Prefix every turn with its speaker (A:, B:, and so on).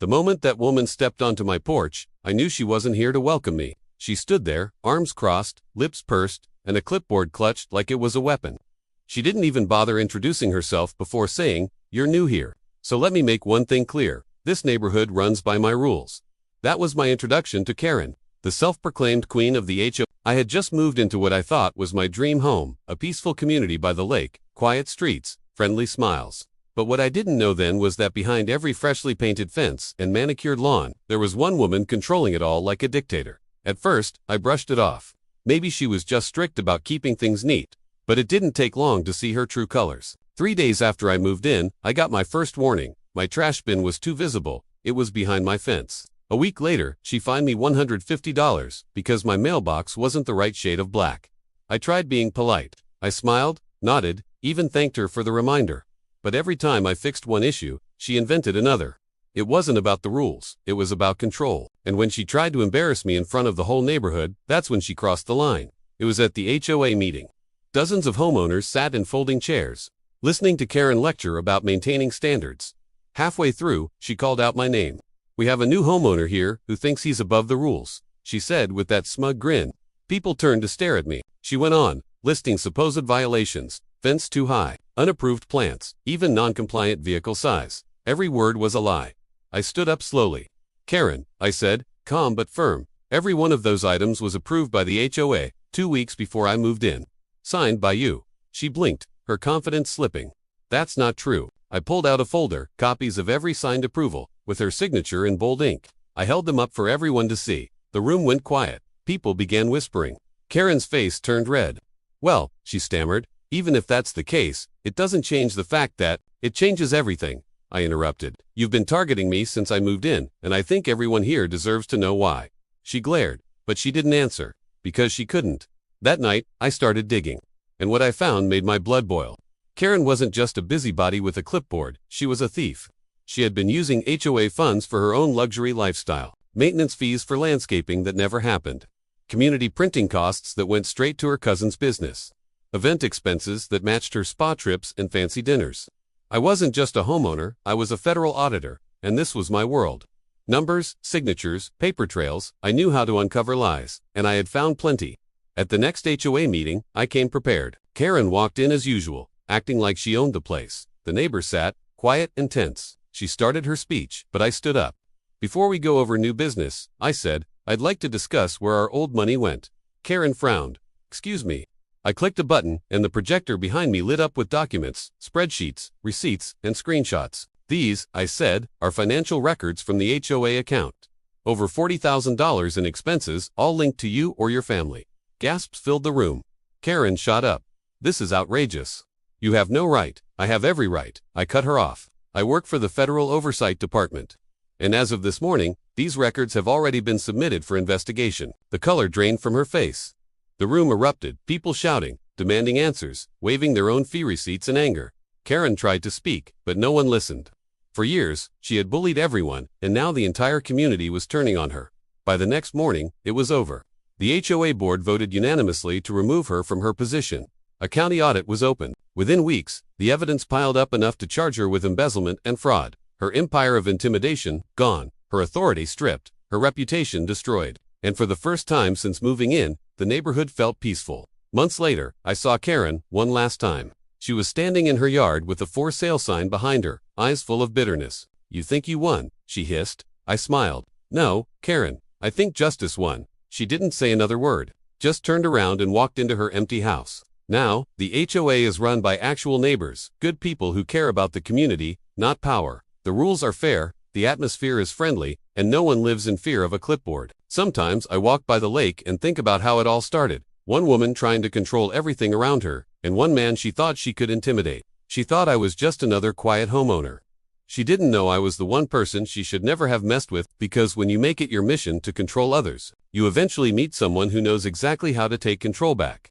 A: The moment that woman stepped onto my porch, I knew she wasn't here to welcome me. She stood there, arms crossed, lips pursed, and a clipboard clutched like it was a weapon. She didn't even bother introducing herself before saying, "You're new here. So let me make one thing clear. This neighborhood runs by my rules." That was my introduction to Karen, the self-proclaimed queen of the HOA. I had just moved into what I thought was my dream home, a peaceful community by the lake, quiet streets, friendly smiles. But what I didn't know then was that behind every freshly painted fence and manicured lawn, there was one woman controlling it all like a dictator. At first, I brushed it off. Maybe she was just strict about keeping things neat. But it didn't take long to see her true colors. 3 days after I moved in, I got my first warning. My trash bin was too visible. It was behind my fence. A week later, she fined me $150 because my mailbox wasn't the right shade of black. I tried being polite. I smiled, nodded, even thanked her for the reminder. But every time I fixed one issue, she invented another. It wasn't about the rules, it was about control. And when she tried to embarrass me in front of the whole neighborhood, that's when she crossed the line. It was at the HOA meeting. Dozens of homeowners sat in folding chairs, listening to Karen lecture about maintaining standards. Halfway through, she called out my name. "We have a new homeowner here who thinks he's above the rules," she said with that smug grin. People turned to stare at me. She went on, listing supposed violations: fence too high, unapproved plants, even non-compliant vehicle size. Every word was a lie. I stood up slowly. "Karen," I said, calm but firm, "every one of those items was approved by the HOA 2 weeks before I moved in. Signed by you." She blinked, her confidence slipping. "That's not true." I pulled out a folder, copies of every signed approval, with her signature in bold ink. I held them up for everyone to see. The room went quiet. People began whispering. Karen's face turned red. "Well," she stammered, "even if that's the case, it doesn't change the fact that—" "It changes everything," I interrupted. "You've been targeting me since I moved in, and I think everyone here deserves to know why." She glared, but she didn't answer, because she couldn't. That night, I started digging. And what I found made my blood boil. Karen wasn't just a busybody with a clipboard, she was a thief. She had been using HOA funds for her own luxury lifestyle, maintenance fees for landscaping that never happened, community printing costs that went straight to her cousin's business, event expenses that matched her spa trips and fancy dinners. I wasn't just a homeowner, I was a federal auditor, and this was my world. Numbers, signatures, paper trails, I knew how to uncover lies, and I had found plenty. At the next HOA meeting, I came prepared. Karen walked in as usual, acting like she owned the place. The neighbors sat, quiet and tense. She started her speech, but I stood up. "Before we go over new business," I said, "I'd like to discuss where our old money went." Karen frowned. "Excuse me." I clicked a button, and the projector behind me lit up with documents, spreadsheets, receipts, and screenshots. "These," I said, "are financial records from the HOA account. Over $40,000 in expenses, all linked to you or your family." Gasps filled the room. Karen shot up. "This is outrageous." "You have no right." "I have every right." I cut her off. "I work for the Federal Oversight Department. And as of this morning, these records have already been submitted for investigation." The color drained from her face. The room erupted, people shouting, demanding answers, waving their own fee receipts in anger. Karen tried to speak, but no one listened. For years, she had bullied everyone, and now the entire community was turning on her. By the next morning, it was over. The HOA board voted unanimously to remove her from her position. A county audit was opened. Within weeks, the evidence piled up enough to charge her with embezzlement and fraud. Her empire of intimidation, gone. Her authority stripped. Her reputation destroyed. And for the first time since moving in, the neighborhood felt peaceful. Months later, I saw Karen one last time. She was standing in her yard with a for sale sign behind her, eyes full of bitterness. "You think you won?" she hissed. I smiled. "No, Karen, I think justice won." She didn't say another word, just turned around and walked into her empty house. Now, the HOA is run by actual neighbors, good people who care about the community, not power. The rules are fair, the atmosphere is friendly, and no one lives in fear of a clipboard. Sometimes I walk by the lake and think about how it all started. One woman trying to control everything around her, and one man she thought she could intimidate. She thought I was just another quiet homeowner. She didn't know I was the one person she should never have messed with, because when you make it your mission to control others, you eventually meet someone who knows exactly how to take control back.